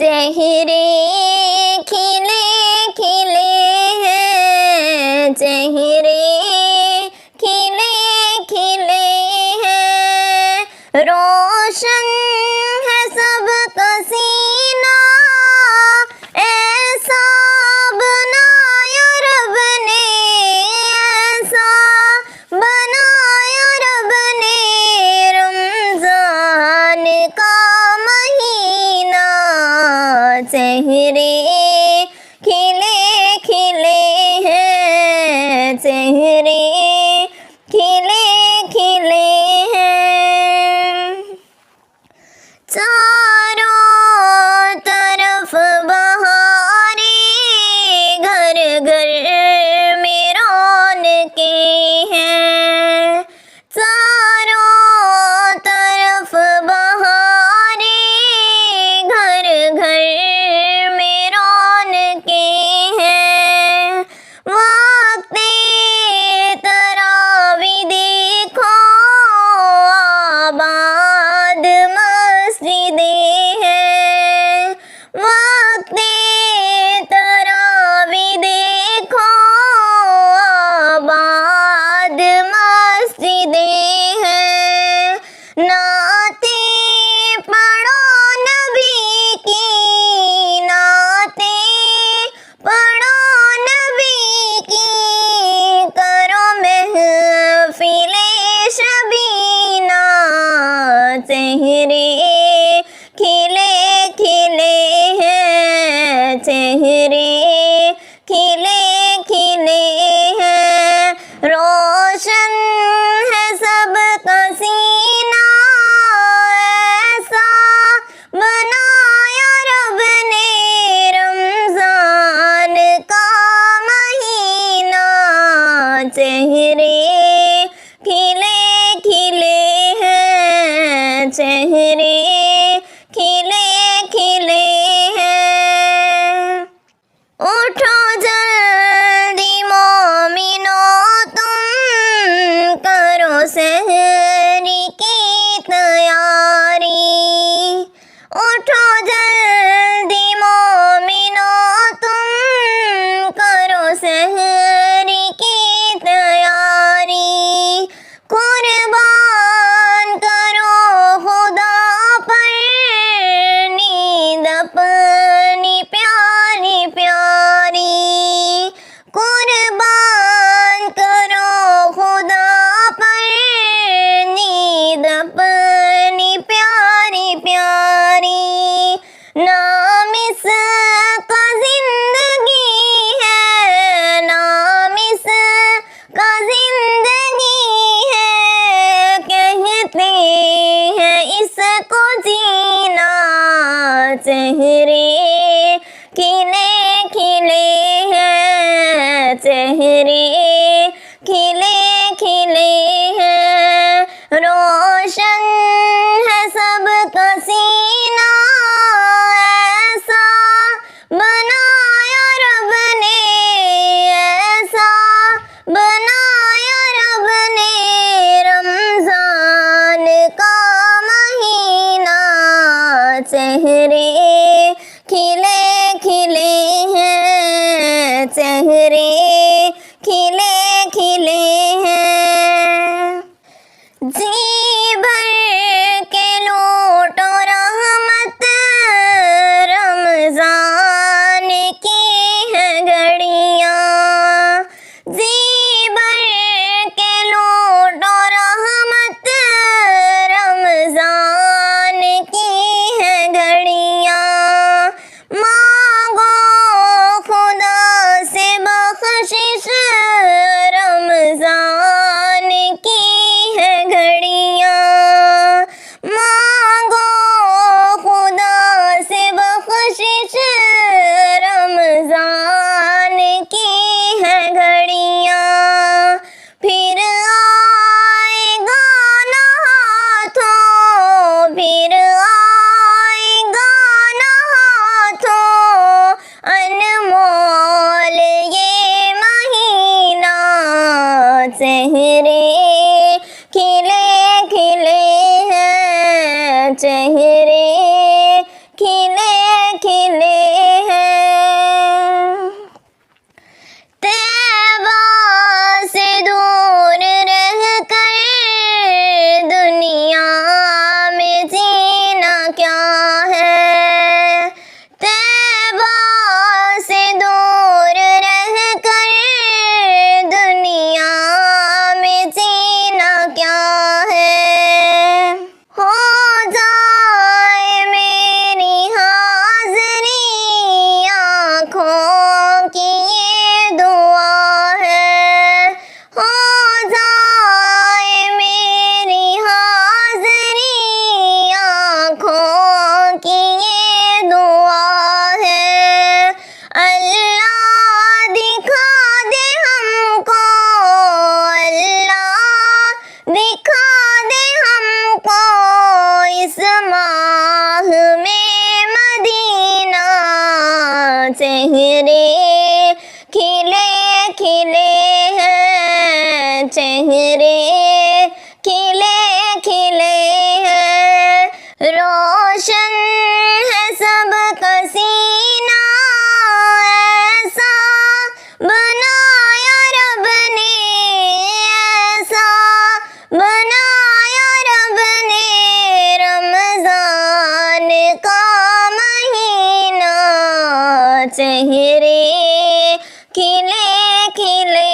चेहरे खिले खिले हैं, चेहरे खिले खिले हैं, रोशन है सबका सीना, ऐसा बनाया रब ने, ऐसा बनाया रब ने, रमजान का महीना। चेहरे खिले खिले हैं, चेहरे खिले खिले हैं, चारों तरफ बहारें, घर घर में रौनकें हैं, चारों तरफ बहारें, घर घर में रौनकें हैं, वक्ते तरावी देखो, आबाद मस्जिदें हैं, वक्ते तरावी देखो, आबाद मस्जिदें हैं, नाते पढ़ो नबी की, नाते पढ़ो नबी की, करो महफिले शबीना। चेहरे खिले खिले हैं, चेहरे खिले खिले हैं, रोशन है सबका सीना, ऐसा बनाया रब ने, रमजान का महीना। चेहरे खिले खिले हैं, चेहरे खिले खिले हैं, उठो जल्दी मोमिनो तुम, करो सहरी की तैयारी, उठो जल्दी मोमिनो तुम, करो सहरी की तैयारी, कुर्बान करो खुदा पर नींद अपनी प्यारी प्यारी, कुर्बान करो खुदा पर नींद अपनी प्यारी प्यारी, नाम इसका जिंदगी है, नाम इसका जिंदगी है, कहते हैं इसको जीना। चेहरे खिले खिले हैं, चेहरे खिले खिले हैं, रोशन है सबका सीना, ऐसा बनाया रब ने, ऐसा बनाया रब ने, रमजान का महीना। चेहरे چہرے کھلے کھلے ہیں، روشن ہے سب کا سینہ، ایسا بنایا رب نے، ایسا بنایا رب نے، رمضان کا مہینہ، چہرے کھلے کھلے